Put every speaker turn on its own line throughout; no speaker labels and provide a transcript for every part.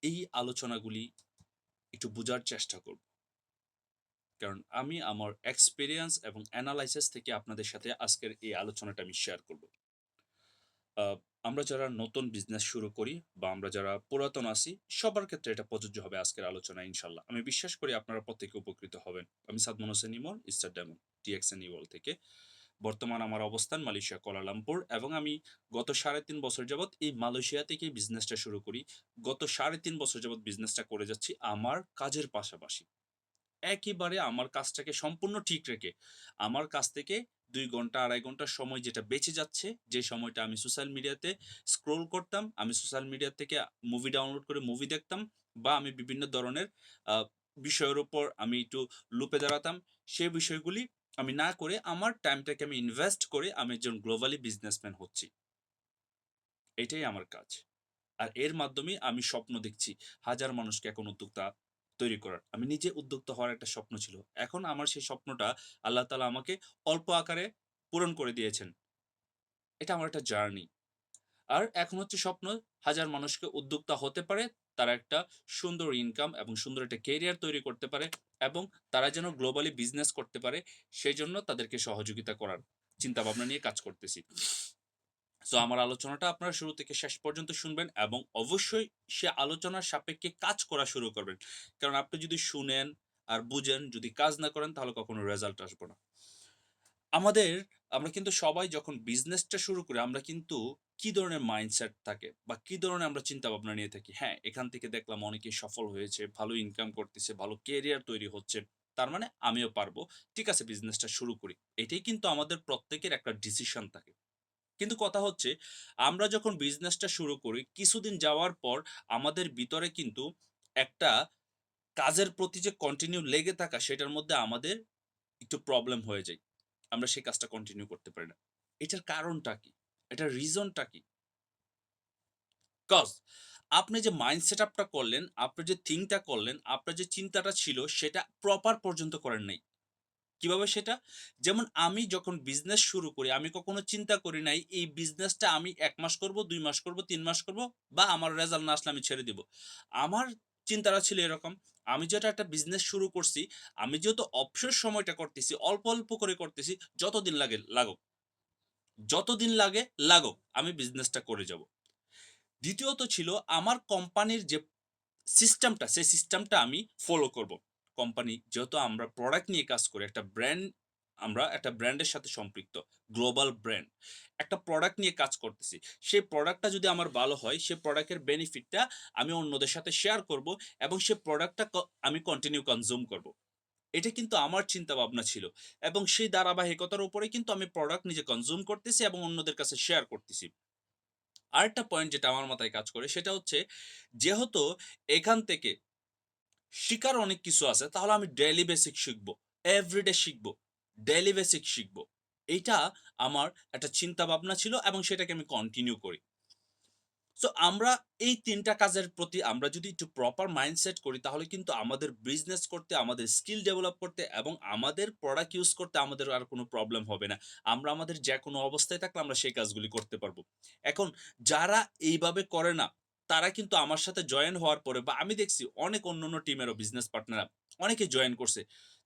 এই আলোচনাগুলি একটু বোঝার চেষ্টা করব। কারণ আমি আমার এক্সপেরিয়েন্স এবং অ্যানালাইসিস থেকে আপনাদের সাথে আজকের এই আলোচনাটা আমি শেয়ার করব। আ আমরা যারা নতুন বিজনেস শুরু করি বা আমরা যারা পুরাতন আছি, সবার ক্ষেত্রে এটা প্রযোজ্য হবে আজকের আলোচনায় ইনশাআল্লাহ। আমি বিশ্বাস করি আপনারা প্রত্যেকে উপকৃত হবেন। আমি Sadman Hossain Emon, Easter diamond, TXN ইওয়াল থেকে। বর্তমান আমার অবস্থান মালয়েশিয়া কুয়ালালামপুর এবং আমি গত ৩.৫ বছর যাবৎ এই মালয়েশিয়া থেকেই বিজনেসটা শুরু করি। গত ৩.৫ বছর যাবৎ বিজনেসটা করে যাচ্ছি আমার কাজের পাশাপাশি। একেবারে আমার কাজটাকে সম্পূর্ণ ঠিক রেখে, আমার কাছ থেকে ২ ঘন্টা ২.৫ ঘন্টা সময় যেটা বেঁচে যাচ্ছে, যে সময়টা আমি সোশ্যাল মিডিয়াতে স্ক্রল করতাম, আমি সোশ্যাল মিডিয়া থেকে মুভি ডাউনলোড করে মুভি দেখতাম বা আমি বিভিন্ন ধরনের আ বিষয়ের উপর আমি একটু লুপে দাঁড়াতাম। সে বিষয়গুলি আমি না করে আমার টাইমটাকে আমি ইনভেস্ট করে আমি একজন গ্লোবালি বিজনেসম্যান হচ্ছি। এটাই আমার কাজ। আর এর মাধ্যমে আমি স্বপ্ন দেখছি হাজার মানুষকে এখন উদ্যোক্তা তৈরি করার। আমি নিজে উদ্যোক্তা হওয়ার একটা স্বপ্ন ছিল। এখন আমার সেই স্বপ্নটা আল্লাহ তাআলা আমাকে অল্প আকারে পূরণ করে দিয়েছেন। এটা আমার একটা জার্নি। আর এখন হচ্ছে স্বপ্ন হাজার মানুষকে উদ্যোক্তা হতে পারে। তারা একটা সুন্দর ইনকাম এবং সুন্দর একটা ক্যারিয়ার তৈরি করতে পারে এবং তারা যেন গ্লোবালি বিজনেস করতে পারে, সেজন্য তাদেরকে সহযোগিতা করার চিন্তাভাবনা নিয়ে কাজ করতেছি। সো আমার আলোচনাটা আপনারা শুরু থেকে শেষ পর্যন্ত শুনবেন এবং অবশ্যই সে আলোচনার সাপেক্ষে কাজ করা শুরু করবেন। কারণ আপনি যদি শুনেন আর বুঝেন, যদি কাজ না করেন তাহলে কখনো রেজাল্ট আসবে না। আমাদের আমরা কিন্তু সবাই যখন বিজনেসটা শুরু করি আমরা কিন্তু কি ধরনের মাইন্ডসেট থাকে বা কি ধরনের আমরা চিন্তাভাবনা নিয়ে থাকি। হ্যাঁ, এখান থেকে দেখলাম অনেকেই সফল হয়েছে, ভালো ইনকাম করতেছে, ভালো ক্যারিয়ার তৈরি হচ্ছে। তার মানে আমিও পারবো। ঠিক আছে, বিজনেসটা শুরু করি। এটাই কিন্তু আমাদের প্রত্যেকের একটা ডিসিশন থাকে। কিন্তু কথা হচ্ছে, আমরা যখন বিজনেসটা শুরু করি, কিছুদিন যাওয়ার পর আমাদের ভিতরে কিন্তু একটা কাজের প্রতি যে কন্টিনিউ লেগে থাকা, সেটার মধ্যে আমাদের একটু প্রবলেম হয়ে যায়। আমরা সেই কাজটা কন্টিনিউ করতে পারি না। এটার কারণটা কি? এটার রিজনটা কি? কজ আপনি যে মাইন্ড সেটআপ টা করলেন, আপনি যে থিংকটা করলেন, আপনার যে চিন্তাটা ছিল, সেটা প্রপার পর্যন্ত করেন নাই। কিভাবে সেটা? যেমন আমি যখন বিজনেস শুরু করি, আমি কখনো চিন্তা করি নাই এই বিজনেসটা আমি ১ মাস করব, ২ মাস করব, ৩ মাস করব বা আমার রেজাল্ট না আসলে আমি ছেড়ে দিব। আমার চিন্তাটা ছিল এরকম, আমি যেটা একটা বিজনেস শুরু করছি, আমি যেহেতু অবসর সময়টা করতেছি, অল্প, অল্প করে করতেছি, যতদিন লাগে লাগুক। যতদিন লাগে লাগুক, আমি বিজনেসটা করে যাব। দ্বিতীয়ত ছিল আমার কোম্পানির যে সিস্টেমটা, সেই সিস্টেমটা আমি ফলো করব। কোম্পানি যেহেতু আমরা প্রোডাক্ট নিয়ে কাজ করি, একটা ব্র্যান্ড, আমরা একটা ব্র্যান্ডের সাথে সম্পৃক্ত। Global brand. একটা প্রোডাক্ট নিয়ে কাজ করতেছি। সেই প্রোডাক্টটা যদি আমার ভালো হয়, সেই প্রোডাক্টের বেনিফিটটা আমি অন্যদের সাথে শেয়ার করব এবং সেই প্রোডাক্টটা আমি কন্টিনিউ কনজিউম করব। এটা কিন্তু আমার চিন্তাভাবনা ছিল এবং সেই ধারাবাহিকতার উপরে কিন্তু আমি প্রোডাক্ট নিজে কনজিউম করতেছি এবং অন্যদের কাছে শেয়ার করতেছি। আরেকটা পয়েন্ট যেটা আমার মাথায় কাজ করে সেটা হচ্ছে, যেহেতু এখান থেকে শিখার অনেক কিছু আছে, তাহলে আমি ডেইলি বেসিক শিখবো। এভরিডে শিখবো। ডেইলি বেসিক শিখবো। এইটা আমার একটা চিন্তা ভাবনা ছিল এবং সেটাকে আমি কন্টিনিউ করি। সো আমরা এই ৩ টা কাজের প্রতি আমরা যদি একটু প্রপার মাইন্ডসেট করি, তাহলে কিন্তু আমাদের বিজনেস করতে, আমাদের স্কিল ডেভেলপ করতে এবং আমাদের প্রোডাক্ট ইউজ করতে আমাদের আর কোনো প্রবলেম হবে না। আমরা আমাদের যেকোনো অবস্থায় থাকলে আমরা সেই কাজগুলি করতে পারবো। এখন যারা এইভাবে করে না, তারা কিন্তু আমার সাথে জয়েন হওয়ার পরে বা আমি দেখছি অনেক অন্যান্য টিমেরও বিজনেস পার্টনাররা অনেকে জয়েন করছে।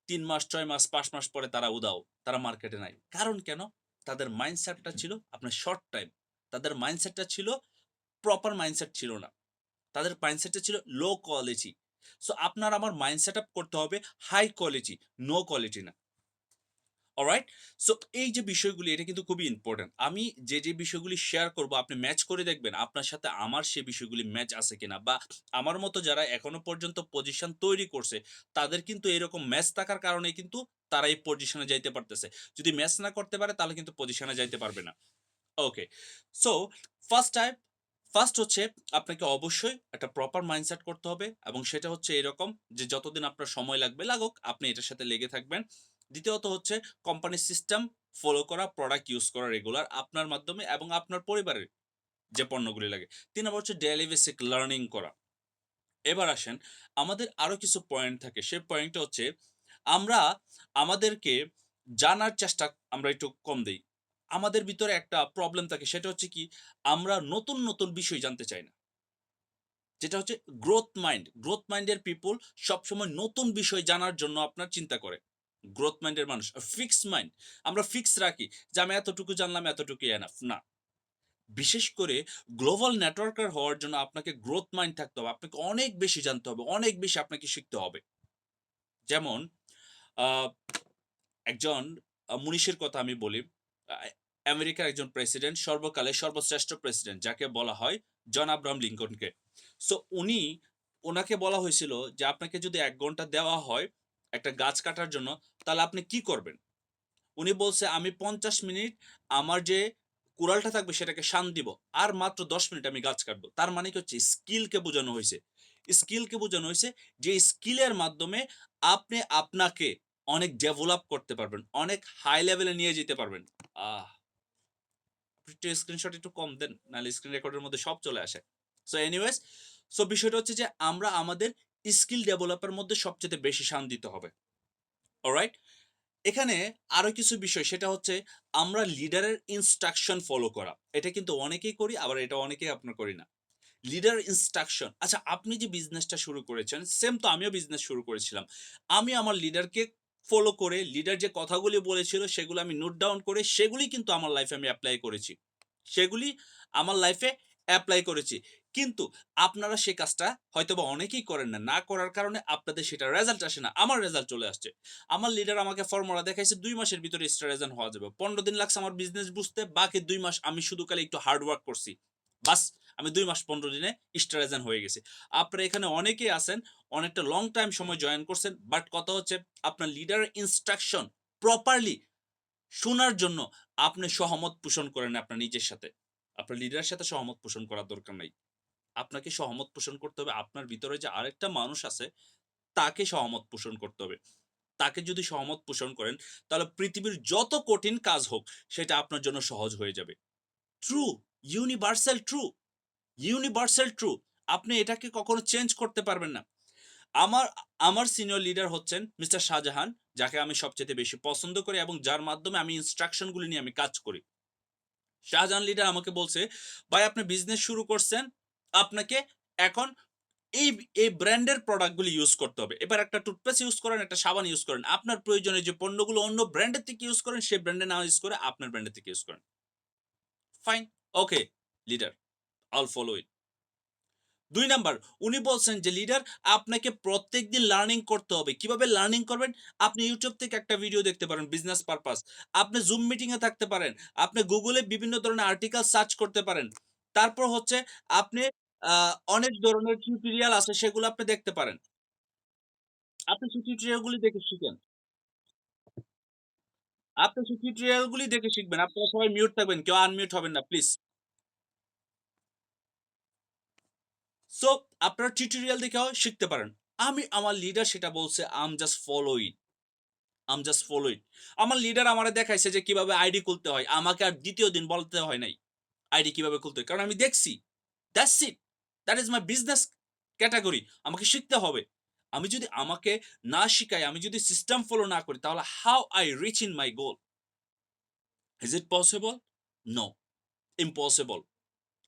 ৩ মাস, ৬ মাস, ৫ মাস পরে তারা উধাও। তারা মার্কেটে নাই। কারণ কেন? তাদের মাইন্ডসেটটা ছিল আপনার শর্ট টাইম। তাদের মাইন্ডসেটটা ছিল প্রপার মাইন্ডসেট ছিল না। তাদের মাইন্ডসেটটা ছিল লো কোয়ালিটি। সো আপনার আমার মাইন্ড সেটআপ করতে হবে হাই কোয়ালিটি, নো কোয়ালিটি না। অলরাইট? সো এই যে বিষয়গুলি, এটা কিন্তু খুবই ইম্পোর্টেন্ট। আমি যে বিষয়গুলি শেয়ার করব আপনি ম্যাচ করে দেখবেন আপনার সাথে আমার সে বিষয়গুলি ম্যাচ আছে কিনা বা আমার মতো যারা এখনো পর্যন্ত পজিশন তৈরি করছে, তাদের কিন্তু এরকম ম্যাচ থাকার কারণে কিন্তু তারা এই পজিশনে যাইতে পারতেছে। যদি ম্যাচ না করতে পারে তাহলে কিন্তু পজিশনে যাইতে পারবে না। ওকে। সো ফার্স্ট টাইপ ফার্স্ট হচ্ছে আপনাকে অবশ্যই একটা প্রপার মাইন্ডসেট করতে হবে এবং সেটা হচ্ছে এরকম যে যতদিন আপনার সময় লাগবে লাগুক, আপনি এটার সাথে লেগে থাকবেন। দ্বিতীয়ত হচ্ছে কোম্পানির সিস্টেম ফলো করা, প্রোডাক্ট ইউজ করা রেগুলার আপনার মাধ্যমে এবং আপনার পরিবারের যে পণ্যগুলি লাগে। ৩ নম্বর হচ্ছে ডেইলি বেসিক লার্নিং করা। এবার আসেন, আমাদের আরো কিছু পয়েন্ট থাকে। সে পয়েন্টটা হচ্ছে আমরা আমাদেরকে জানার চেষ্টা আমরা একটু কম দেই। আমাদের ভিতরে একটা প্রবলেম থাকে, সেটা হচ্ছে কি, আমরা নতুন, নতুন বিষয় জানতে চাই না। যেটা হচ্ছে গ্রোথ মাইন্ড। গ্রোথ মাইন্ডের পিপল সবসময় নতুন বিষয় জানার জন্য আপনার চিন্তা করে। গ্রোথ মাইন্ডের মানুষ। আর ফিক্স মাইন্ড, আমরা ফিক্স রাখি যে আমি এতটুকু জানলাম, এতটুকুই এনাফ। না। বিশেষ করে গ্লোবাল নেটওয়ার্কার হওয়ার জন্য আপনাকে গ্রোথ মাইন্ড থাকতে হবে। আপনাকে অনেক বেশি জানতে হবে। অনেক বেশি আপনাকে শিখতে হবে। যেমন আ একজন মনীষীর কথা আমি বলি। আ আমেরিকার একজন প্রেসিডেন্ট, সর্বকালের সর্বশ্রেষ্ঠ প্রেসিডেন্ট যাকে বলা হয় জন আব্রাহাম লিঙ্কনকে। সো উনাকে বলা হয়েছিল যে আপনাকে যদি ১ ঘন্টা দেওয়া হয় একটা গাছ কাটার জন্য, তাহলে আপনি কি করবেন? উনি বলছে, "আমি ৫০ মিনিট আমার যে কুড়ালটা থাকবে সেটাকে শান দিব। আর মাত্র ১০ মিনিট আমি গাছ কাটবো।" তার মানে কি হচ্ছে? স্কিলকে বোঝানো হইছে। স্কিলকে বোঝানো হইছে যে স্কিলের মাধ্যমে আপনি আপনাকে অনেক ডেভেলপ করতে পারবেন। অনেক হাই লেভেলে নিয়ে যেতে পারবেন। আহ! একটু স্ক্রিনশট একটু কম দেন। নাহলে স্ক্রিন রেকর্ডের মধ্যে সব চলে আসে। সো এনিওয়েজ, সো বিষয়টা হচ্ছে যে আমরা আমাদের স্কিল ডেভেলপ এর মধ্যে সবচাইতে বেশি শান দিতে হবে। অলরাইট? এখানে আরো কিছু বিষয়, সেটা হচ্ছে আমরা লিডারের ইনস্ট্রাকশন ফলো করা। এটা কিন্তু অনেকেই করি, আবার এটা অনেকেই আপনার করি না। Leader instruction. আচ্ছা, আপনি যে বিজনেসটা শুরু করেছেন, সেম তো আমিও বিজনেস শুরু করেছিলাম। আমি আমার লিডারকে ফলো করে, লিডার যে কথাগুলি বলেছিল সেগুলো আমি নোট ডাউন করে সেগুলি কিন্তু আমার লাইফে আমি এপ্লাই করেছি। সেগুলি আমার লাইফে এপ্লাই করেছি। কিন্তু আপনারা সে কাজটা হয়তোবা অনেকেই করেন না। না করার কারণে আপনাদের সেটার রেজাল্ট আসে না। আমার রেজাল্ট চলে আসছে। আমার লিডার আমাকে ফর্মুলা দেখাইছে ২ মাসের ভিতরে স্টার এজেন্ট হওয়া যাবে। ১৫ দিন লাগছে আমার বিজনেস বুঝতে। বাকি ২ মাস আমি শুধু খালি একটু হার্ড ওয়ার্ক করছি। বাস, আমি ২ মাস ১৫ দিনে স্টার এজেন্ট হয়ে গেছি। আপনারা এখানে অনেকেই আছেন, অনেকটা লং টাইম সময় জয়েন করছেন। বাট কথা হচ্ছে আপনার লিডারের ইনস্ট্রাকশন প্রপারলি শোনার জন্য আপনি সহমত পোষণ করেন আপনার নিজের সাথে। আপনার লিডারের সাথে সহমত পোষণ করার দরকার নাই। আপনাকে সহমত পোষণ করতে হবে আপনার ভিতরে যে আরেকটা মানুষ আছে, তাকে সহমত পোষণ করতে হবে। তাকে যদি সহমত পোষণ করেন, তাহলে পৃথিবীর যত কঠিন কাজ হোক, সেটা আপনার জন্য সহজ হয়ে যাবে। True, universal true, universal true. আপনি এটাকে কখনো চেঞ্জ করতে পারবেন না। আমার আমার সিনিয়র লিডার হচ্ছেন মিস্টার শাহজাহান, যাকে আমি সবচাইতে বেশি পছন্দ করি এবং যার মাধ্যমে আমি ইনস্ট্রাকশন গুলি নিয়ে আমি কাজ করি। শাহজাহান লিডার আমাকে বলছে, "ভাই, আপনি বিজনেস শুরু করছেন। আপনাকে এখন এই এই ব্র্যান্ডের প্রোডাক্ট গুলি ইউজ করতে হবে। এবার একটা টুথপেস্ট ইউজ করেন, একটা সাবান ইউজ করেন। আপনার প্রয়োজনে যে পণ্যগুলো অন্য ব্র্যান্ডের থেকে ইউজ করেন, সেই ব্র্যান্ডে না ইউজ করে আপনার ব্র্যান্ডের থেকে ইউজ করেন।" Fine. Okay leader, I'll follow it। ২ number, উনি বলছেন যে লিডার আপনাকে প্রত্যেকদিন লার্নিং করতে হবে। কিভাবে লার্নিং করবেন? আপনি YouTube থেকে একটা ভিডিও দেখতে পারেন বিজনেস পারপাস। আপনি Zoom মিটিং এ থাকতে পারেন। আপনি Google এ বিভিন্ন ধরনের আর্টিকেল সার্চ করতে পারেন। তারপর হচ্ছে আপনি আ অনেক ধরনের টিউটোরিয়াল আছে, সেগুলো আপনি দেখতে পারেন। আপনি সেই টিউটোরিয়াল গুলি দেখে শিখেন। আপনি সেই টিউটোরিয়াল গুলি দেখে শিখবেন। আপনারা সবাই মিউট থাকবেন। কেউ আনমিউট হবেন না প্লিজ। সো আপনারা টিউটোরিয়াল দেখেও শিখতে পারেন। আমি আমার লিডার সেটা বলছে, I am just follow it. I am just follow ইট। আমার লিডার আমারে দেখাইছে যে কিভাবে আইডি খুলতে হয়। আমাকে আর ২য় দিন বলতে হয় নাই। আইডি কিভাবে খুলতে হয়। কারণ আমি দেখছি। That's it. That is my business category. আমাকে শিখতে হবে। আমি যদি আমাকে না শিখাই, আমি যদি সিস্টেম ফলো না করি, তাহলে how I reach in my goal? Is it possible? No. Impossible.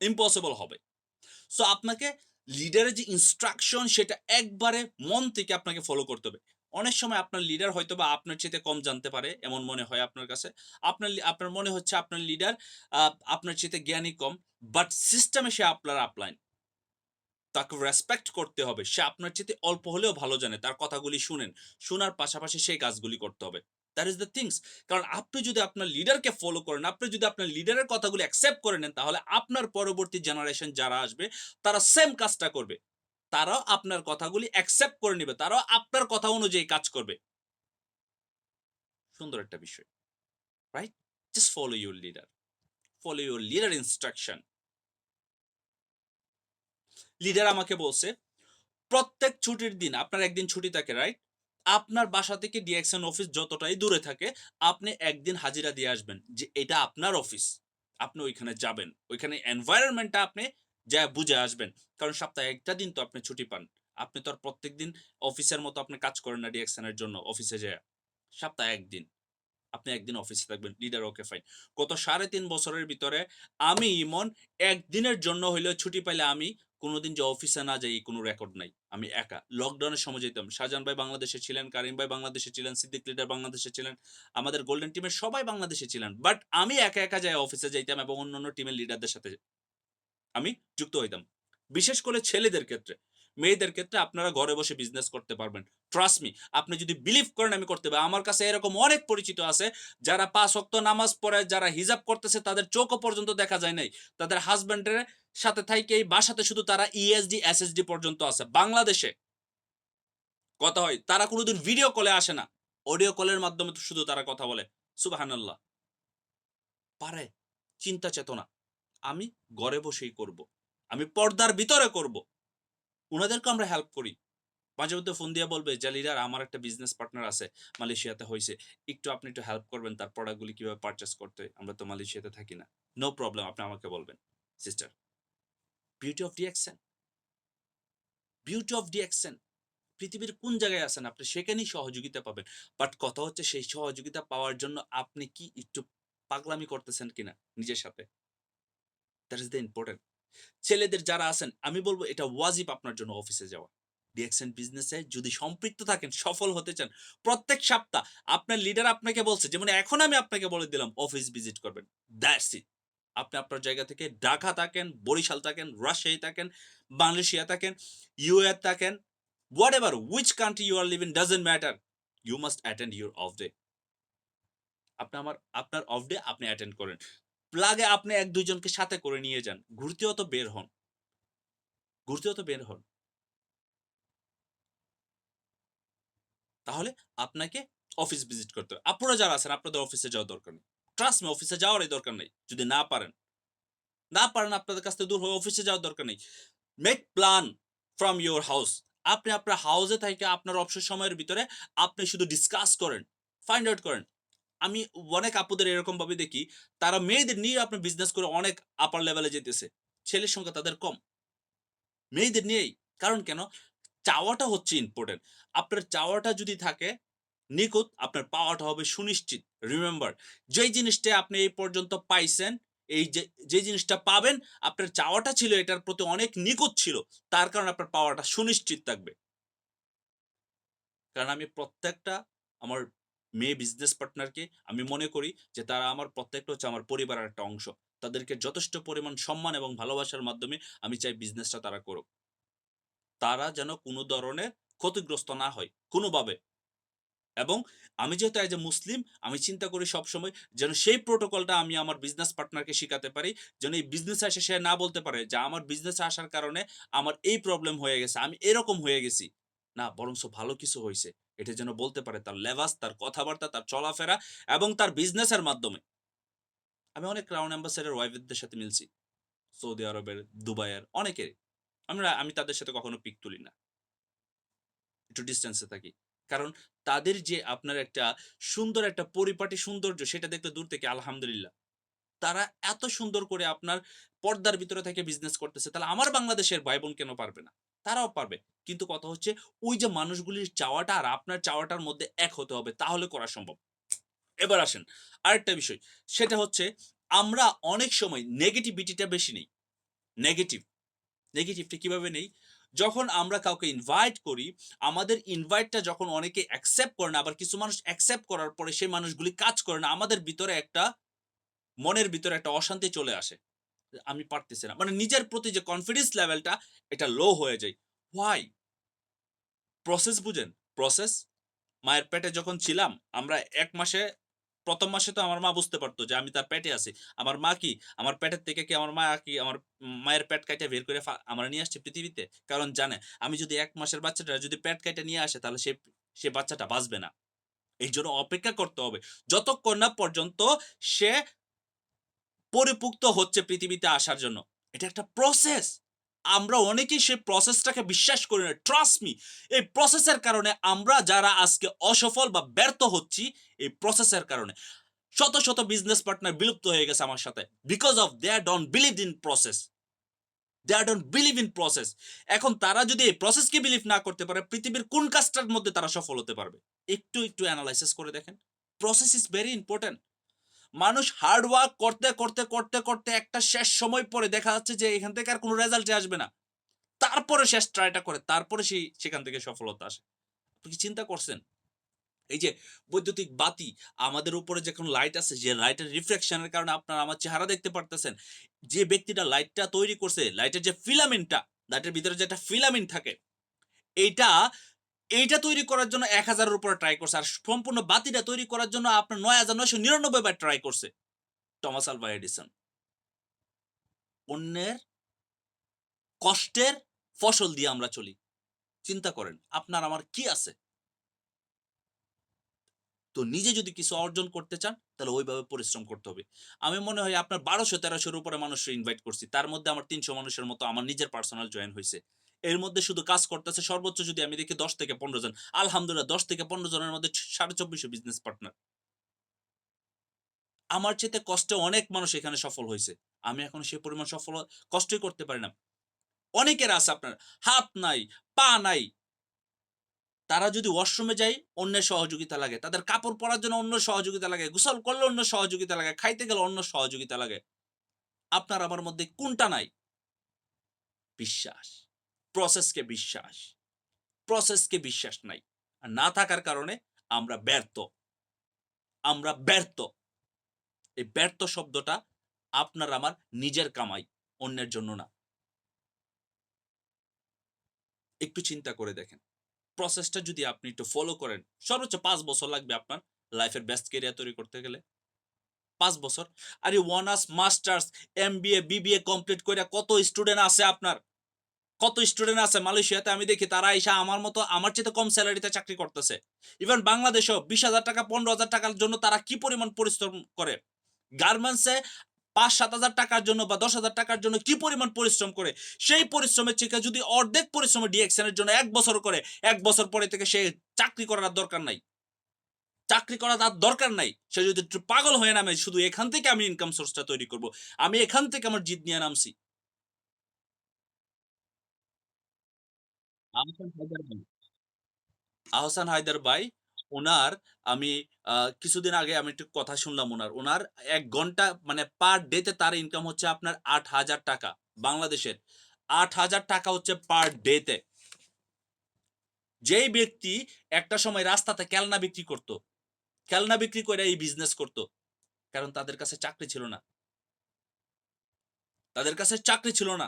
Impossible হবে। সো আপনাকে লিডারের যে ইনস্ট্রাকশন সেটা একবারে মন থেকে আপনাকে ফলো করতে হবে। অনেক সময় আপনার লিডার হয়তোবা আপনার চাইতে কম জানতে পারে, এমন মনে হয় আপনার কাছে। আপনার মনে হচ্ছে আপনার লিডার আ আপনার চাইতে জ্ঞানী কম। বাট সিস্টেমে সে আপনার আপলাইন। তাকে রেসপেক্ট করতে হবে। সে আপনার চাইতে অল্প হলেও ভালো জানে। তার কথাগুলি শুনেন। শোনার পাশাপাশি সেই কাজগুলি করতে হবে। That is the things. কারণ আপনি যদি আপনার লিডারকে ফলো করেন, আপনি যদি আপনার লিডারের কথাগুলি অ্যাকসেপ্ট করে নেন, তাহলে আপনার পরবর্তী জেনারেশন যারা আসবে, তারা সেম কাজটা করবে। তারাও আপনার কথাগুলি অ্যাকসেপ্ট করে নিবে। তারাও আপনার কথা অনুযায়ী কাজ করবে। সুন্দর একটা বিষয়। Right? Just follow your leader. Follow your leader instruction. Leader আমাকে বলছে, প্রত্যেক ছুটির দিন আপনার একদিন ছুটি থাকে, রাইট? আপনার বাসা থেকে ডিএকশন অফিস যতটাই দূরে থাকে, আপনি একদিন হাজিরা দিয়ে আসবেন যে এটা আপনার অফিস। আপনি ওইখানে যাবেন। ওইখানে এনভায়রনমেন্টটা আপনি যায়া বুঝে আসবেন। কারণ সপ্তাহে ১ টা দিন তো আপনি ছুটি পান। আপনি তো আর প্রত্যেকদিন অফিসের মতো আপনি কাজ করেন না ডিএকশন এর জন্য অফিসে যেয়ে। সপ্তাহে ১ দিন। আপনি একদিন অফিসে থাকবেন, লিডার ওকে ফাইন। গত ৩.৫ বছরের ভিতরে আমি ইমন একদিনের জন্য হইলেও ছুটি পাইলে আমি কোনদিন যে অফিসে না যাই কোনো রেকর্ড নাই। আমি একা। লকডাউনের সময় যেতাম। শাহজাহান ভাই বাংলাদেশে ছিলেন, কারিম ভাই বাংলাদেশে ছিলেন, সিদ্দিক লিডার বাংলাদেশে ছিলেন। আমাদের গোল্ডেন টিমের সবাই বাংলাদেশে ছিলেন। বাট আমি একা, একা যায়া অফিসে যাইতাম এবং অন্যান্য টিমের লিডারদের সাথে আমি যুক্ত হইতাম। বিশেষ করে ছেলেদের ক্ষেত্রে। মেয়েদের ক্ষেত্রে আপনারা ঘরে বসে বিজনেস করতে পারবেন। ট্রাস্ট মি, আপনি যদি বিলিভ করেন আমি করতে পারি। আমার কাছে এরকম অনেক পরিচিত আছে যারা ৫ ওয়াক্ত নামাজ পড়ে, যারা হিজাব করতেছে তাদের চোখও পর্যন্ত দেখা যায় নাই। তাদের হাসব্যান্ডের সাথে থাইকেই বাসাতে শুধু তারা ইএসডি, এসএসডি পর্যন্ত আছে। বাংলাদেশে কথা হয়। তারা কোনদিন ভিডিও কলে আসে না। অডিও কলের মাধ্যমে তো শুধু তারা কথা বলে। সুবহানাল্লাহ! পারে। চিন্তা চেতনা। আমি ঘরে বসেই করব। আমি পর্দার ভিতরে করব। উনাদেরকেও আমরা হেল্প করি। মাঝে মধ্যে ফোন দিয়ে বলবে যে, "লিডার আমার একটা বিজনেস পার্টনার আছে। মালয়েশিয়াতে হইছে। আপনি একটু হেল্প করবেন তার প্রোডাক্ট গুলি কিভাবে পারচেজ করতে হয়? আমরা তো মালয়েশিয়াতে থাকি না।" নো প্রবলেম আপনি আমাকে বলবেন। Sister, beauty of the action, beauty of the action. পৃথিবীর কোন জায়গায় আছেন আপনি সেখানেই সহযোগিতা পাবেন। বাট কথা হচ্ছে সেই সহযোগিতা পাওয়ার জন্য আপনি কি একটু পাগলামি করতেছেন কিনা নিজের সাথে? That is the important. ছেলেদের যারা আছেন আমি বলব এটা ওয়াজিব আপনার জন্য অফিসে যাওয়া। ডিএক্সএন বিজনেসে যদি সম্পৃক্ত থাকেন, সফল হতে চান, প্রত্যেক সপ্তাহ আপনার লিডার আপনাকে বলছে, যেমন এখন আমি আপনাকে বলে দিলাম অফিস ভিজিট করবেন। That's it. আপনি আপনার জায়গা থেকে ঢাকা থাকেন, বরিশাল থাকেন, রাজশাহী থাকেন, মালয়েশিয়া থাকেন, ইউএ থাকেন, whatever which country you are living doesn't matter. You must attend your off day. আপনার অফ ডে আপনি অ্যাটেন্ড করেন। প্লাগে আপনি ১-২ জনকে সাথে করে নিয়ে যান। ঘুরতেও তো বের হন। ঘুরতেও তো বের হন। তাহলে আপনাকে অফিস ভিজিট করতে হবে। আপনারা যারা আছেন আপনাদের অফিসে যাওয়ার দরকার নেই। ট্রাস্ট মি অফিসে যাওয়ারই দরকার নেই। যদি না পারেন। না পারেন আপনাদের কাছ থেকে দূর হয়ে অফিসে যাওয়ার দরকার নেই। Make plan from your house. আপনি আপনার হাউসে থাইকা আপনার অবসর সময়ের ভিতরে আপনি শুধু ডিসকাস করেন। ফাইন্ড আউট করেন। আমি অনেক আপুদের এরকম ভাবে দেখি, তারা মেয়েদের নিয়ে আপনার বিজনেস করে অনেক আপার লেভেলে যাইতেছে। ছেলের সংখ্যা তাদের কম। মেয়েদের নিয়েই। কারণ কেন? চাওয়াটা হচ্ছে ইম্পোর্টেন্ট। আপনার চাওয়াটা যদি থাকে নিখুঁত, আপনার পাওয়াটা হবে সুনিশ্চিত। রিমেম্বার, যেই জিনিসটা আপনি এই পর্যন্ত পাইছেন, এই যে জিনিসটা পাবেন, আপনার চাওয়াটা ছিল এটার প্রতি অনেক নিখুঁত ছিল। তার কারণে আপনার পাওয়াটা সুনিশ্চিত থাকবে। কারণ আমি প্রত্যেকটা আমার মেয়ে বিজনেস পার্টনারকে আমি মনে করি যে তারা আমার প্রত্যেকটা হচ্ছে আমার পরিবারের একটা অংশ। তাদেরকে যথেষ্ট পরিমাণ সম্মান এবং ভালোবাসার মাধ্যমে আমি চাই বিজনেসটা তারা করুক। তারা যেন কোন ধরনের ক্ষতিগ্রস্ত না হয় কোনভাবে। এবং আমি যেহেতু এজ এ মুসলিম আমি চিন্তা করি সবসময় যেন সেই প্রোটোকলটা আমি আমার বিজনেস পার্টনারকে শিখাতে পারি। যেন এই বিজনেসে এসে সে না বলতে পারে যে আমার বিজনেসে আসার কারণে আমার এই প্রবলেম হয়ে গেছে। আমি এরকম হয়ে গেছি। না বরঞ্চ ভালো কিছু হইছে। এটা যেন বলতে পারে তার লেবাস, তার কথাবার্তা, তার চলাফেরা এবং তার বিজনেসের মাধ্যমে। আমি অনেক ক্রাউন অ্যাম্বাসেডর ওয়াইফদের সাথে মিলছি। সৌদি আরবের, দুবাইয়ের অনেকেরই। আমি তাদের সাথে কখনো পিক তুলি না। একটু ডিসট্যান্সে থাকি। কারণ তাদের যে আপনার একটা সুন্দর একটা পরিপাটি সৌন্দর্য সেটা দেখলে দূর থেকে আলহামদুলিল্লাহ। তারা এত সুন্দর করে আপনার পর্দার ভিতরে থেকে বিজনেস করতেছে। তাহলে আমার বাংলাদেশের ভাই-বোন কেন পারবে না? তারাও পারবে। কিন্তু কথা হচ্ছে ওই যে মানুষগুলির চাওয়াটা আর আপনার চাওয়াটার মধ্যে এক হতে হবে। তাহলে করা সম্ভব। এবার আসেন আরেকটা বিষয়। সেটা হচ্ছে আমরা অনেক সময় নেগেটিভিটিটা বেশি নেই। নেগেটিভ। নেগেটিভটা কিভাবে নেই? যখন আমরা কাউকে ইনভাইট করি, আমাদের ইনভাইটটা যখন অনেকে অ্যাকসেপ্ট করে না, আবার কিছু মানুষ অ্যাকসেপ্ট করার পরে সেই মানুষগুলি কাজ করে না। আমাদের ভিতরে একটা মনের ভিতরে একটা অশান্তি চলে আসে। আমি পারতেছি না। মানে নিজের প্রতি যে কনফিডেন্স লেভেলটা এটা লো হয়ে যায়। হোয়াই? প্রসেস বুঝেন? প্রসেস? মায়ের পেটে যখন ছিলাম, আমরা ১ মাসে ১ম মাসে তো আমার মা বুঝতে পারত যে আমি তার পেটে আছি। আমার মা কি? আমার পেটের থেকে কি আমার মা কি আমার মায়ের পেট কাইটা বের করে আমারে নিয়ে আসছে পৃথিবীতে? কারণ জানে আমি যদি ১ মাসের বাচ্চাটা যদি পেট কাইটা নিয়ে আসে তাহলে সে বাচ্চাটা বাঁচবে না। এইজন্য অপেক্ষা করতে হবে। যতক্ষণ না পর্যন্ত সে পরিপুক্ত হচ্ছে পৃথিবীতে আসার জন্য। এটা একটা প্রসেস। আমরা অনেকেই সেই প্রসেসটাকে বিশ্বাস করি না। ট্রাস্ট মি, এই প্রসেসের কারণে আমরা যারা আজকে অসফল বা ব্যর্থ হচ্ছি, এই প্রসেসের কারণে। শত বিজনেস পার্টনার বিলুপ্ত হয়ে গেছে আমার সাথে। Because of they don't believe in process. They don't believe in process. এখন তারা যদি এই প্রসেসকে বিলিভ না করতে পারে, পৃথিবীর কোন কাজটার মধ্যে তারা সফল হতে পারবে? একটু এনালাইসিস করে দেখেন। Process is very important. মানুষ হার্ড ওয়ার্ক করতে একটা শেষ সময় পরে দেখা যাচ্ছে যে এখান থেকে আর কোন রেজাল্টই আসবে না। তারপরে শেষ ট্রাইটা করে, তারপরে সেখান থেকে সফলতা আসে। আপনি কি চিন্তা করছেন? এই যে বৈদ্যুতিক বাতি, আমাদের উপরে যখন লাইট আছে, যে লাইটের রিফ্লেকশন এর কারণে আপনারা আমার চেহারা দেখতে পারতেছেন। যে ব্যক্তিটা লাইটটা তৈরি করছে, লাইটের যে ফিলামেন্টটা, লাইটের ভিতরে যে একটা ফিলামেন্ট থাকে, এইটা এইটা তৈরি করার জন্য ১,০০০ এর উপরে ট্রাই করছে। আর সম্পূর্ণ বাতিটা তৈরি করার জন্য আপনার ৯,৯৯৯ বার ট্রাই করছে টমাস আলভা এডিসন। অন্যের কষ্টের ফসল দিয়ে আমরা চলি। চিন্তা করেন, আপনার আমার কি আছে? তো নিজে যদি কিছু অর্জন করতে চান, তাহলে ওইভাবে পরিশ্রম করতে হবে। আমি মনে হয় আপনার ১২০০-১৩০০ র উপরে মানুষরে ইনভাইট করছি। তার মধ্যে আমার ৩০০ মানুষের মতো আমার নিজের পার্সোনাল জয়েন হইছে। এর মধ্যে শুধু কাজ করতেছে সর্বোচ্চ যদি আমি দেখি ১০ থেকে ১৫ জন। আলহামদুলিল্লাহ ২০ থেকে ১৫ জনের মধ্যে ২৫০ বিজনেস পার্টনার। আমার চাইতে কষ্টে অনেক মানুষ এখানে সফল হইছে। আমি এখনো সে পরিমাণ কষ্টই করতে পারি না। অনেকের আছে আপনার হাত নাই, পা নাই। তারা যদি ওয়াশরুমে যায়, অন্যের সহযোগিতা লাগে। তাদের কাপড় পরার জন্য অন্যের সহযোগিতা লাগে। গোসল করলে অন্যের সহযোগিতা লাগে। খাইতে গেলে অন্যের সহযোগিতা লাগে। আপনার আমার মধ্যে কোনটা নাই? বিশ্বাস। প্রসেসকে বিশ্বাস। প্রসেসকে বিশ্বাস নাই। আর না থাকার কারণে আমরা ব্যর্থ। আমরা ব্যর্থ। এই ব্যর্থ শব্দটা আপনার আমার নিজের কামাই, অন্যের জন্য না। একটু চিন্তা করে দেখেন। প্রসেসটা যদি আপনি একটু ফলো করেন, সর্বোচ্চ ৫ বছর লাগবে আপনার লাইফের বেস্ট ক্যারিয়ার তৈরি করতে গেলে। ৫ বছর। আরে honours, masters, MBA, BBA complete কইরা কত স্টুডেন্ট আছে আপনার? কত স্টুডেন্ট আছে মালয়েশিয়াতে আমি দেখি তারা আইসা আমার মতো আমার চাইতে কম সেলারিতে চাকরি করতেছে। ইভেন বাংলাদেশেও ৳২০,০০০ ৳১৫,০০০ র জন্য তারা কি পরিমাণ পরিশ্রম করে। গার্মেন্টসে ৳৫,০০০-৭,০০০ র জন্য বা ৳১০,০০০ র জন্য কি পরিমাণ পরিশ্রম করে। সেই পরিশ্রমের থেকে যদি অর্ধেক পরিশ্রম ডিএক্সএন এর জন্য ১ বছর করে, ১ বছর পরে থেকে সে চাকরি করার আর দরকার নাই। চাকরি করা তার দরকার নাই। সে যদি একটু পাগল হয়ে নামে শুধু এখান থেকে আমি ইনকাম সোর্সটা তৈরি করব। আমি এখান থেকে আমার জিদ নিয়ে নামছি। আহসান হায়দার ভাই, আহসান হায়দার ভাই উনার আমি আ কিছুদিন আগে আমি একটু কথা শুনলাম উনার। উনার ১ ঘন্টা মানে পার ডে তে তার ইনকাম হচ্ছে আপনার ৳৮,০০০ বাংলাদেশের। ৳৮,০০০ হচ্ছে পার ডে তে। যেই ব্যক্তি একটা সময় রাস্তাতে খেলনা বিক্রি করত। খেলনা বিক্রি কইরা এই বিজনেস করত। কারণ তাদের কাছে চাকরি ছিল না। তাদের কাছে চাকরি ছিল না।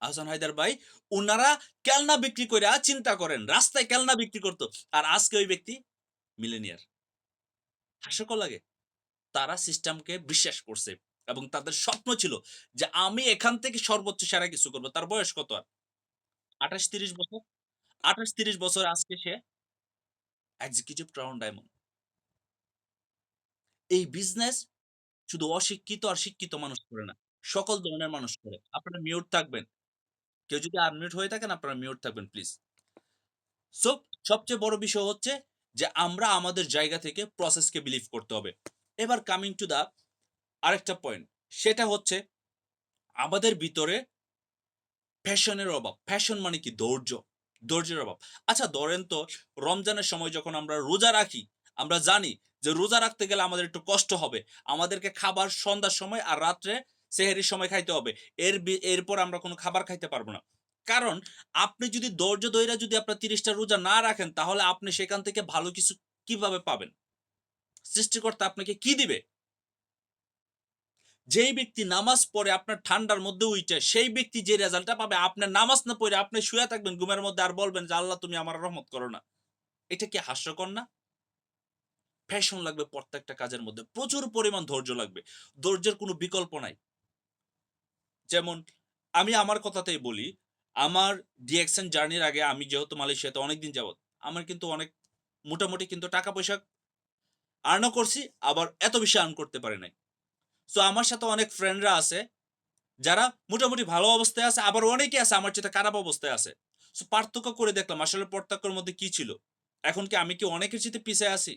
আহসান হায়দার ভাই, উনারা খেলনা বিক্রি কইরা চিন্তা করেন, রাস্তায় খেলনা বিক্রি করত। আর আজকে ওই ব্যক্তি মিলিনিয়ার। হাস্যকর লাগে? তারা সিস্টেমকে বিশ্বাস করছে এবং তাদের স্বপ্ন ছিল যে আমি এখান থেকে সর্বোচ্চ সেরা কিছু করব। তার বয়স কত আর? ২৮-৩০ বছর। ২৮-৩০ বছর আজকে সে এক্সিকিউটিভ ক্রাউন ডায়মন্ড। এই বিজনেস শুধু অশিক্ষিত আর শিক্ষিত মানুষ করে না। সকল ধরনের মানুষ করে। আপনারা মিউট থাকবেন। কেউ যদি আনমিউট হয়ে থাকেন আপনারা মিউট থাকবেন প্লিজ। সো সবচেয়ে বড় বিষয় হচ্ছে যে আমরা আমাদের জায়গা থেকে প্রসেসকে বিলিভ করতে হবে। এবার কামিং টু দা আরেকটা পয়েন্ট। সেটা হচ্ছে আমাদের ভিতরে প্যাশনের অভাব। প্যাশন মানে কি? ধৈর্য। ধৈর্যের অভাব। আচ্ছা ধরেন তো রমজানের সময় যখন আমরা রোজা রাখি, আমরা জানি যে রোজা রাখতে গেলে আমাদের একটু কষ্ট হবে। আমাদেরকে খাবার সন্ধ্যার সময় আর রাত্রে সেহরির সময় খাইতে হবে। এরপর আমরা কোন খাবার খাইতে পারব না। কারণ আপনি যদি ধৈর্য ধইরা যদি আপনার ৩০ টা রোজা না রাখেন তাহলে আপনি সেখান থেকে ভালো কিছু কিভাবে পাবেন? সৃষ্টিকর্তা আপনাকে কি দিবে? যেই ব্যক্তি নামাজ পড়ে আপনার ঠান্ডার মধ্যে উইঠা, সেই ব্যক্তি যে রেজাল্টটা পাবে আপনার নামাজ না পইড়া আপনি শুয়ে থাকবেন ঘুমের মধ্যে আর বলবেন যে, "আল্লাহ তুমি আমার রহমত করো না।" এটা কি হাস্যকর না? প্যাশন লাগবে প্রত্যেকটা কাজের মধ্যে। প্রচুর পরিমাণ ধৈর্য লাগবে। ধৈর্যের কোনো বিকল্প নাই। যেমন আমি আমার কথাতেই বলি, আমার ডিএক্সএন জার্নির আগে আমি যেহেতু মালয়েশিয়াতে অনেকদিন যাবৎ, আমার কিন্তু অনেক মোটামুটি কিন্তু টাকা-পয়সা আর্ন ও করছি, আবার এত বেশি আর্ন করতে পারি নাই। সো আমার সাথে অনেক ফ্রেন্ডরা আছে যারা মোটামুটি ভালো অবস্থায় আছে, আবার অনেকে আছে আমার চাইতে খারাপ অবস্থায় আছে। সো পার্থক্য করে দেখলাম আসলে পার্থক্যের মধ্যে কি ছিল? এখন কি আমি কি অনেকের চাইতে পিছায়ে আছি?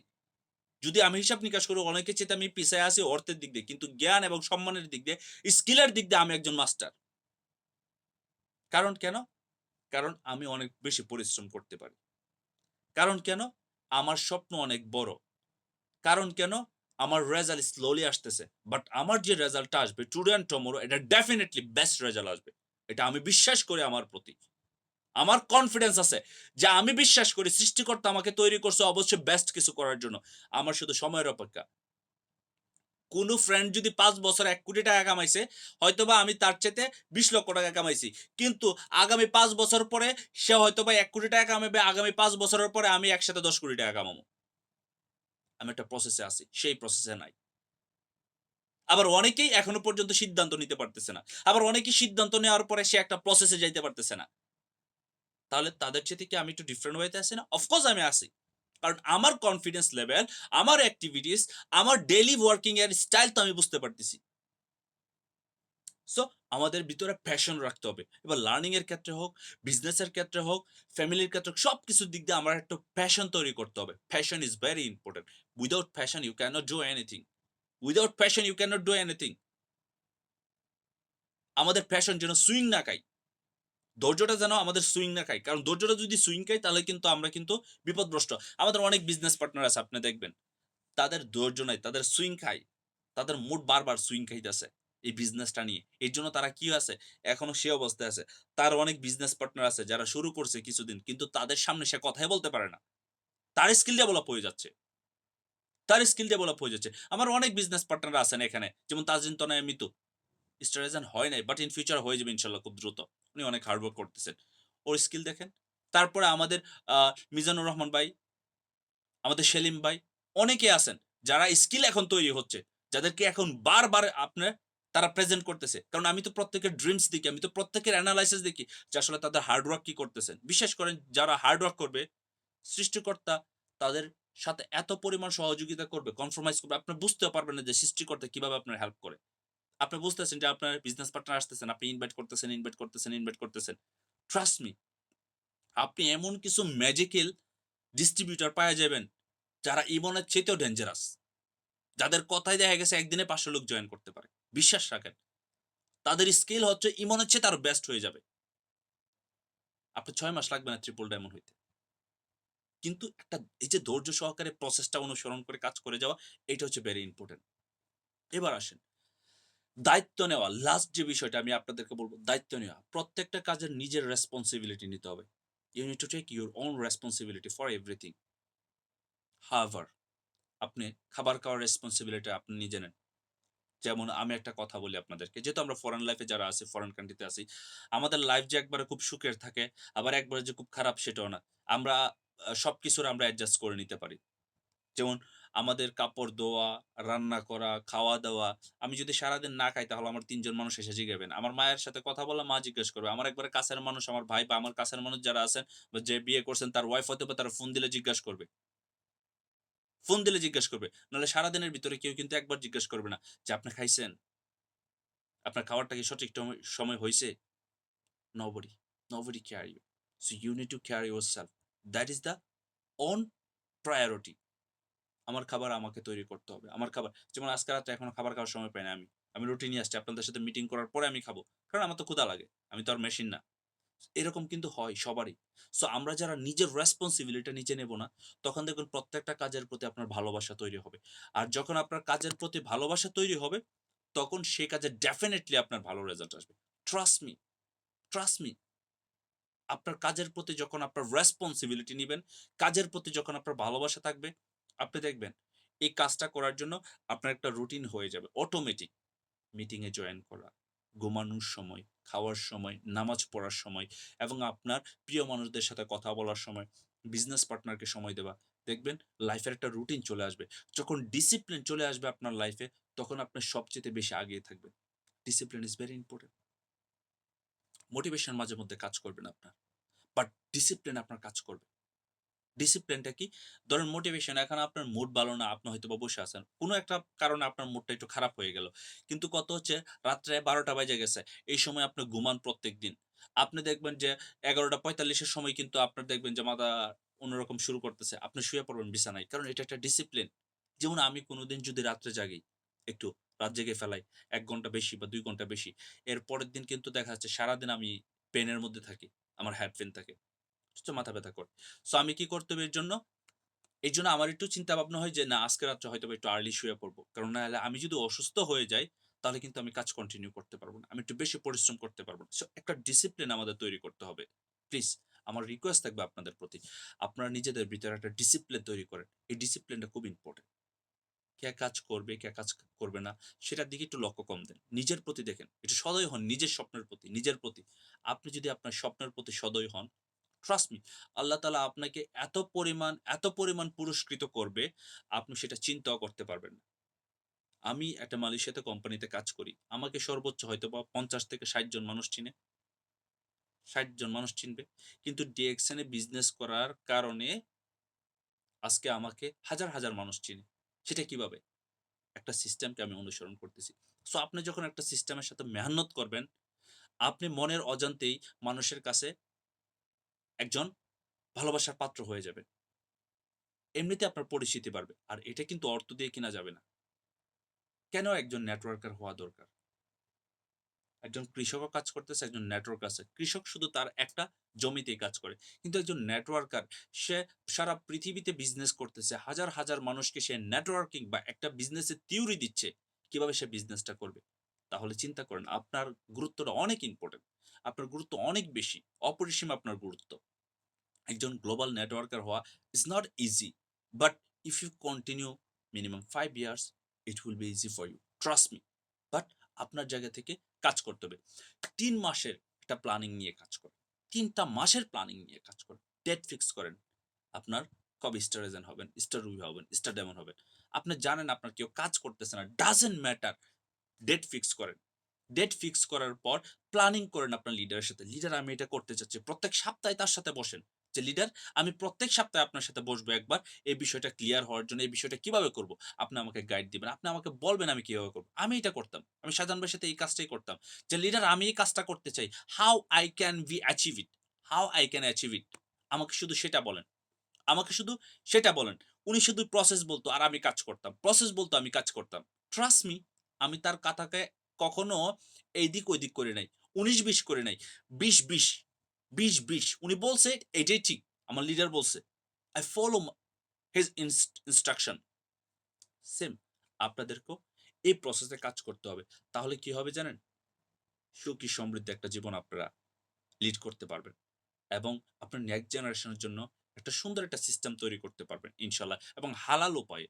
যদি আমি হিসাব নিকাশ করি অনেকের চাইতে আমি পিছায়ে আছি অর্থের দিক দিয়ে। কিন্তু জ্ঞান এবং সম্মানের দিক দিয়ে, স্কিলের দিক দিয়ে আমি একজন মাস্টার। কারণ কেন? কারণ আমি অনেক বেশি পরিশ্রম করতে পারি। কারণ কেন? আমার স্বপ্ন অনেক বড়। কারণ কেন? আমার রেজাল্ট স্লোলি আসতেছে। বাট আমার যে রেজাল্টটা আসবে টুডে অ্যান্ড টুমরো এটা ডেফিনিটলি বেস্ট রেজাল্ট আসবে। এটা আমি বিশ্বাস করি আমার প্রতি। আমার কনফিডেন্স আছে যে আমি বিশ্বাস করি সৃষ্টিকর্তা আমাকে তৈরি করছে অবশ্যই বেস্ট কিছু করার জন্য। আমার শুধু সময়ের অপেক্ষা। কোন ফ্রেন্ড যদি ৫ বছর ৳১,০০,০০,০০০ কামাইছে, হয়তোবা আমি তার চাইতে ৳২০,০০,০০০ কামাইছি। কিন্তু আগামী ৫ বছর পরে সে হয়তোবা ৳১,০০,০০,০০০ কামাবে, আগামী ৫ বছরের পরে আমি একসাথে ৳১০,০০,০০,০০০ কামাবো। আমি একটা প্রসেস এ আছি। সেই প্রসেস এ নাই। আবার অনেকেই এখনো পর্যন্ত সিদ্ধান্ত নিতে পারতেছে না। আবার অনেকেই সিদ্ধান্ত নেওয়ার পরে সে একটা প্রসেস এ যাইতে পারতেছে না। তাহলে তাদের চাইতে কি আমি একটু ডিফারেন্ট ওয়ে তে আছি না? অফকোর্স আমি আছি। কারণ আমার কনফিডেন্স লেভেল, আমার এক্টিভিটিস, আমার ডেইলি ওয়ার্কিং এর স্টাইল তো আমি বুঝতে পারতেছি। সো আমাদের ভিতরে প্যাশন রাখতে হবে। এবার লার্নিং এর ক্ষেত্রে হোক, বিজনেস এর ক্ষেত্রে হোক, ফ্যামিলির ক্ষেত্রে হোক, সবকিছুর দিক দিয়ে আমার একটা প্যাশন তৈরি করতে হবে। Passion is very important. Without passion you can't do anything. Without passion you can't do anything. আমাদের প্যাশন যেন সুইং না খায়। ধৈর্যটা যেন আমাদের সুইং না খায়। কারণ ধৈর্যটা যদি সুইং খায় তাহলে কিন্তু আমরা কিন্তু বিপদগ্রস্ত। আমাদের অনেক বিজনেস পার্টনার আছে আপনি দেখবেন। তাদের ধৈর্য নাই, তাদের সুইং খায়। তাদের মুড বারবার সুইং খাইতেছে এই বিজনেসটা নিয়ে। এর জন্য তারা কি আছে? এখনো সে অবস্থায় আছে। তার অনেক বিজনেস পার্টনার আছে যারা শুরু করছে কিছুদিন। কিন্তু তাদের সামনে সে কথাই বলতে পারে না। তার স্কিল ডেভেলপ হয়ে যাচ্ছে। তার স্কিল ডেভেলপ হয়ে যাচ্ছে। আমার অনেক বিজনেস পার্টনার আছেন এখানে। যেমন তাজিন তনয় মিতু। স্টার হয় নাই। বাট ইন ফিউচার হয়ে যাবে ইনশাআল্লাহ খুব দ্রুত। উনি অনেক হার্ড ওয়ার্ক করতেছেন। ওর স্কিল দেখেন। তারপরে আমাদের আ মিজানুর রহমান ভাই, আমাদের সেলিম ভাই, অনেকে আছেন যারা স্কিল এখন তৈরি হচ্ছে। যাদেরকে এখন বারবার আপনার তারা প্রেজেন্ট করতেছে। কারণ আমি তো প্রত্যেকের ড্রিমস দেখি, আমি তো প্রত্যেকের এনালাইসিস দেখি যে আসলে তাদের হার্ড ওয়ার্ক কি করতেছেন। বিশ্বাস করেন যারা হার্ড ওয়ার্ক করবে, সৃষ্টিকর্তা তাদের সাথে এত পরিমাণ সহযোগিতা করবে, কম্প্রোমাইজ করবে, আপনি বুঝতেও পারবেন না যে সৃষ্টিকর্তা কিভাবে আপনার হেল্প করে। আপনি বুঝতেছেন যে আপনার বিজনেস পার্টনার আসতেছেন, আপনি ইনভাইট করতেছেন, ইনভাইট করতেছেন, ইনভাইট করতেছেন। ট্রাস্ট মি আপনি এমন কিছু ম্যাজিক্যাল ডিস্ট্রিবিউটর পাওয়া যাবেন, যারা ইমনের চেয়েতেও ডেঞ্জারাস। যাদের কথায় দেখা গেছে একদিনে ৫০০ লোক জয়েন করতে পারে। বিশ্বাস রাখেন। তাদের স্কিল হচ্ছে ইমনের চেয়ে আরো বেস্ট হয়ে যাবে। আপনার ৬ মাস লাগবে না ট্রিপল ডায়মন্ড হইতে। কিন্তু একটা এই যে ধৈর্য সহকারে প্রসেসটা অনুসরণ করে কাজ করে যাওয়া, এটা হচ্ছে ভেরি ইম্পোর্টেন্ট। এবার আসেন, দায়িত্ব নেওয়া। লাস্ট যে বিষয়টা আমি আপনাদেরকে বলব, দায়িত্ব নেওয়া। প্রত্যেকটা কাজের নিজের রেসপনসিবিলিটি নিতে হবে। You need to take your own responsibility for everything. However, আপনি খাবার খাওয়ার রেসপনসিবিলিটি আপনি নিজে নেন। যেমন আমি একটা কথা বলি আপনাদেরকে। যেহেতু আমরা ফরেন লাইফ এ যারা আছি, ফরেন কান্ট্রি তে আছি। আমাদের লাইফ যে একবারে খুব সুখের থাকে, আবার একবারে যে খুব খারাপ সেটাও না। আমরা সবকিছুর আমরা অ্যাডজাস্ট করে নিতে পারি। যেমন আমাদের কাপড় ধোয়া, রান্না করা, খাওয়া-দাওয়া। আমি যদি সারাদিন না খাই তাহলে আমার ৩ জন মানুষ এসে জিগাবেন। আমার মায়ের সাথে কথা বললে মা জিজ্ঞেস করবে। আমার একবারে কাছের মানুষ, আমার ভাই বা আমার কাছের মানুষ যারা আছেন বা যে বিয়ে করছেন তার ওয়াইফ হয়তোবা তারা ফোন দিলে জিজ্ঞাসা করবে। ফোন দিলে জিজ্ঞেস করবে। নাহলে সারাদিনের ভিতরে কেউ কিন্তু একবার জিজ্ঞেস করবে না যে, "আপনি খাইছেন? আপনার খাবারটা কি সঠিক সময় হইছে?" Nobody. Nobody care you. So you need to care yourself. That is the own priority. আমার খাবার আমাকে তৈরি করতে হবে। আমার খাবার যেমন আজকে রাত্রে এখনো খাবার খাওয়ার সময় পাই না আমি। আমি রুটি নিয়ে আসছি। আপনাদের সাথে মিটিং করার পরে আমি খাবো। কারণ আমার তো ক্ষুধা লাগে। আমি তো আর মেশিন না। এরকম কিন্তু হয় সবারই। সো আমরা যারা নিজের রেসপনসিবিলিটি নিজে নেব না, তখন দেখবেন প্রত্যেকটা কাজের প্রতি আপনার ভালোবাসা তৈরি হবে। আর যখন আপনার কাজের প্রতি ভালোবাসা তৈরি হবে, তখন সে কাজে ডেফিনিটলি আপনার ভালো রেজাল্ট আসবে। Trust me, trust me. আপনার কাজের প্রতি যখন আপনার রেসপনসিবিলিটি নিবেন, কাজের প্রতি যখন আপনার ভালোবাসা থাকবে, আপনি দেখবেন এই কাজটা করার জন্য আপনার একটা রুটিন হয়ে যাবে। অটোমেটিক মিটিং এ জয়েন করা, ঘুমানোর সময়, খাওয়ার সময়, নামাজ পড়ার সময় এবং আপনার প্রিয় মানুষদের সাথে কথা বলার সময়, বিজনেস পার্টনারকে সময় দেওয়া। দেখবেন লাইফের একটা রুটিন চলে আসবে। যখন ডিসিপ্লিন চলে আসবে আপনার লাইফে, তখন আপনি সবচাইতে বেশি আগিয়ে থাকবেন। ডিসিপ্লিন ইস ভেরি ইম্পোর্টেন্ট। মোটিভেশন মাঝে মধ্যে কাজ করবে না আপনার। বাট ডিসিপ্লিন আপনার কাজ করবে। ডিসিপ্লিনটা কি? ধরেন মোটিভেশন এখন আপনার মুড ভালো না, আপনি হয়তোবা বসে আছেন। কোন একটা কারণে আপনার মুডটা একটু খারাপ হয়ে গেল। কিন্তু কত হচ্ছে রাত্রে ১২টা বাজে গেছে। এই সময় আপনি ঘুমান প্রত্যেকদিন। আপনি দেখবেন যে ১১:৪৫ এর সময় কিন্তু আপনার দেখবেন যে মাথা অন্যরকম শুরু করতেছে। আপনি শুয়ে পড়বেন বিছানায়। কারণ এটা একটা ডিসিপ্লিন। যেমন আমি কোনদিন যদি রাত্রে জাগি, একটু রাত জেগে ফেলাই ১ ঘন্টা বেশি বা ২ ঘন্টা বেশি। এর পরের দিন কিন্তু দেখা যাচ্ছে সারাদিন আমি পেইনের মধ্যে থাকি। আমার হেড পেইন থাকে। মাথা ব্যথা করে। সো আমি কি করতে হবে এর জন্য? এইজন্য আমার একটু চিন্তা ভাবনা হয় যে না আজকে রাত্রে হয়তোবা একটু আর্লি শুয়ে পড়বো। কারণ না হলে আমি যদি অসুস্থ হয়ে যাই, তাহলে কিন্তু আমি কাজ কন্টিনিউ করতে পারব না। আমি একটু বেশি পরিশ্রম করতে পারব না। সো একটা ডিসিপ্লিন আমাদের তৈরি করতে হবে। প্লিজ আমার রিকোয়েস্ট থাকবে আপনাদের প্রতি। আপনারা নিজেদের ভিতরে একটা ডিসিপ্লিন তৈরি করেন। এই ডিসিপ্লিনটা খুব ইম্পোর্টেন্ট। কে কাজ করবে, কে কাজ করবে না সেটার দিকে একটু লক্ষ্য কম দেন। নিজের প্রতি দেখেন। একটু সদয় হন নিজের স্বপ্নের প্রতি, নিজের প্রতি। আপনি যদি আপনার স্বপ্নের প্রতি সদয় হন, ট্রাস্ট মি আল্লাহ তাআলা আপনাকে এত পরিমাণ পুরস্কৃত করবে, আপনি সেটা চিন্তাও করতে পারবেন না। আমি একটা মালয়েশিয়াতে কোম্পানিতে কাজ করি। আমাকে সর্বোচ্চ হয়তোবা ৫০ থেকে ৬০ জন মানুষ চিনে। ৬০ জন মানুষ চিনবে। কিন্তু ডিএক্সএন এ বিজনেস করার কারণে আজকে আমাকে হাজার মানুষ চিনে। সেটা কিভাবে? একটা সিস্টেমকে আমি অনুসরণ করতেছি। সো আপনি যখন একটা সিস্টেমের সাথে মেহনত করবেন, আপনি মনের অজান্তেই মানুষের কাছে একজন ভালোবাসার পাত্র হয়ে যাবেন। এমনিতে আপনার পরিচিতি বাড়বে। আর এটা কিন্তু অর্থ দিয়ে কিনা যাবে না। কেন একজন নেটওয়ার্কার হওয়া দরকার? একজন কৃষকও কাজ করতেছে, একজন নেটওয়ার্ক আছে। কৃষক শুধু তার একটা জমিতেই কাজ করে। কিন্তু একজন নেটওয়ার্কার সে সারা পৃথিবীতে বিজনেস করতেছে। হাজার মানুষকে সে নেটওয়ার্কিং বা একটা বিজনেসের থিওরি দিচ্ছে। কিভাবে সে বিজনেসটা করবে। তাহলে চিন্তা করেন আপনার গুরুত্বটা অনেক ইম্পোর্টেন্ট। আপনার গুরুত্ব অনেক বেশি। অপরিসীম আপনার গুরুত্ব। একজন গ্লোবাল নেটওয়ার্কার হওয়া is not easy. But if you continue minimum 5 years, it will be easy for you. Trust me. But আপনার জায়গা থেকে কাজ করতে হবে। ৩ মাসের একটা প্ল্যানিং নিয়ে কাজ করেন। ৩ টা মাসের প্ল্যানিং নিয়ে কাজ করেন। ডেট ফিক্স করেন। আপনার কবে স্টার এজেন্ট হবেন, স্টার রুবি হবেন, স্টার ডায়মন্ড হবেন। আপনি জানেন আপনার কেউ কাজ করতেছে না। Doesn't matter. ডেট ফিক্স করেন। ডেট ফিক্স করার পর প্ল্যানিং করেন আপনার লিডারের সাথে। লিডার আমি এটা করতে চাচ্ছি। প্রত্যেক সপ্তাহে তার সাথে বসেন। যে লিডার আমি প্রত্যেক সপ্তাহে আপনার সাথে বসবো একবার। এই বিষয়টা ক্লিয়ার হওয়ার জন্য এই বিষয়টা কিভাবে করব? আপনি আমাকে গাইড দিবেন। আপনি আমাকে বলবেন আমি কিভাবে করব। আমি এটা করতাম। আমি শাহজাহান ভাইয়ের সাথে এই কাজটাই করতাম। যে লিডার আমি এই কাজটা করতে চাই। How I can we achieve it? How I can achieve it? আমাকে শুধু সেটা বলেন। আমাকে শুধু সেটা বলেন। উনি শুধু প্রসেস বলত আর আমি কাজ করতাম। প্রসেস বলত আমি কাজ করতাম। ট্রাস্ট মি আমি তার কথাকে কখনো এইদিক ওইদিক করি নাই। ১৯-২০ করি নাই। ২০-২০, ২০-২০ উনি বলছে এটাই ঠিক। আমার লিডার বলছে। I follow his instruction. Same আপনাদেরকেও এই প্রসেস এ কাজ করতে হবে। তাহলে কি হবে জানেন? সুখী সমৃদ্ধ একটা জীবন আপনারা লিড করতে পারবেন। এবং আপনার নেক্সট জেনারেশন এর জন্য একটা সুন্দর একটা সিস্টেম তৈরি করতে পারবেন ইনশাআল্লাহ এবং হালাল উপায়ে,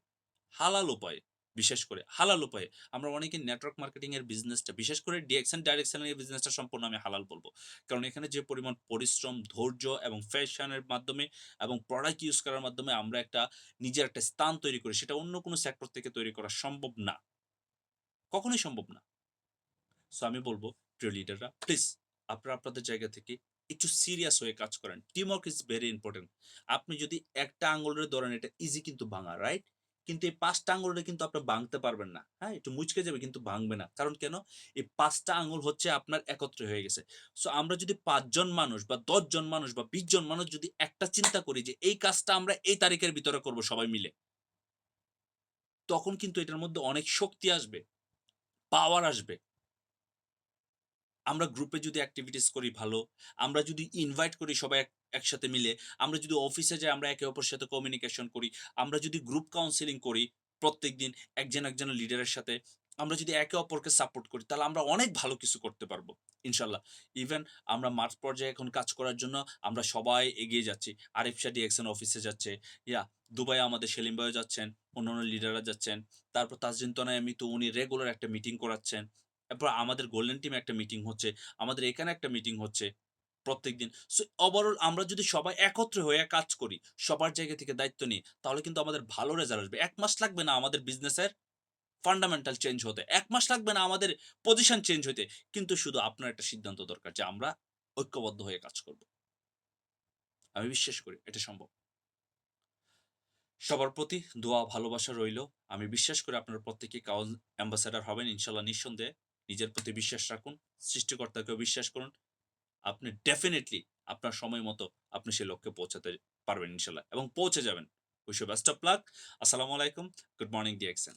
হালাল উপায়ে, বিশেষ করে হালাল উপায়ে। আমরা অনেকে নেটওয়ার্ক মার্কেটিং এর বিজনেসটা বিশেষ করে ডিএক্সএন ডাইরেকশন এর বিজনেসটা সম্পূর্ণ আমি হালাল বলব। কারণ এখানে যে পরিমাণ পরিশ্রম, ধৈর্য এবং ফ্যাশন এর মাধ্যমে এবং প্রোডাক্ট ইউস করার মাধ্যমে আমরা একটা নিজের একটা স্থান তৈরি করি সেটা অন্য কোন সেক্টর থেকে তৈরি করা সম্ভব না। কখনোই সম্ভব না। সো আমি বলব প্রিয় লিডাররা প্লিজ আপনারা আপনাদের জায়গা থেকে একটু সিরিয়াস হয়ে কাজ করেন। Teamwork is very important. আপনি যদি একটা আঙ্গুলের ধরেন এটা ইজি কিন্তু ভাঙা, রাইট? কিন্তু এই ৫ টা আঙ্গুলে কিন্তু আপনি ভাঙতে পারবেন না। হ্যাঁ? একটু মুচকে যাবে কিন্তু ভাঙবে না। কারণ কেন? এই ৫ টা আঙ্গুল হচ্ছে আপনার একত্রে হয়ে গেছে। সো আমরা যদি ৫ জন মানুষ বা ১০ জন মানুষ বা ২০ জন মানুষ যদি একটা চিন্তা করি যে এই কাজটা আমরা এই তারিখের ভিতরে করব সবাই মিলে। তখন কিন্তু এটার মধ্যে অনেক শক্তি আসবে, পাওয়ার আসবে। আমরা গ্রুপে যদি এক্টিভিটিস করি ভালো। আমরা যদি ইনভাইট করি সবাই একসাথে মিলে। আমরা যদি অফিসে যাই আমরা একে অপরের সাথে কমিউনিকেশন করি। আমরা যদি গ্রুপ কাউন্সেলিং করি প্রত্যেকদিন একজনের লিডারের সাথে। আমরা যদি একে অপরকে সাপোর্ট করি তাহলে আমরা অনেক ভালো কিছু করতে পারবো। ইনশাআল্লাহ। ইভেন আমরা মাঠ পর্যায়ে এখন কাজ করার জন্য আমরা সবাই এগিয়ে যাচ্ছি। আরিফ শাহ ডিএক্সএন অফিসে যাচ্ছে। দুবাইয়ে আমাদের সেলিম ভাইও যাচ্ছেন, অন্যান্য লিডাররা যাচ্ছেন। তারপর তাজরিন তনয় আমি তো উনি রেগুলার একটা মিটিং করাচ্ছেন। এরপর আমাদের গোল্ডেন টিমে একটা মিটিং হচ্ছে। আমাদের এখানে একটা মিটিং হচ্ছে প্রত্যেকদিন। সো ওভারঅল আমরা যদি সবাই একত্রে হয়ে কাজ করি, সবার জায়গা থেকে দায়িত্ব নিই, তাহলে কিন্তু আমাদের ভালো রেজাল্ট আসবে। ১ মাস লাগবে না আমাদের বিজনেসের ফান্ডামেন্টাল চেঞ্জ হতে। ১ মাস লাগবে না আমাদের পজিশন চেঞ্জ হইতে। কিন্তু শুধু আপনার একটা সিদ্ধান্ত দরকার যে আমরা ঐক্যবদ্ধ হয়ে কাজ করব। আমি বিশ্বাস করি এটা সম্ভব। সবার প্রতি দোয়া ভালোবাসা রইলো। আমি বিশ্বাস করি আপনারা প্রত্যেকেই কাউল অ্যাম্বাসেডর হবেন ইনশাআল্লাহ নিঃসন্দেহে। নিজের প্রতি বিশ্বাস রাখুন। সৃষ্টিকর্তাকেও বিশ্বাস করুন। আপনি ডেফিনিটলি আপনার সময় মতো আপনি সেই লক্ষ্যে পৌঁছাতে পারবেন ইনশাআল্লাহ এবং পৌঁছে যাবেন। Wish you best of luck. আসসালামু আলাইকুম। Good morning DXN.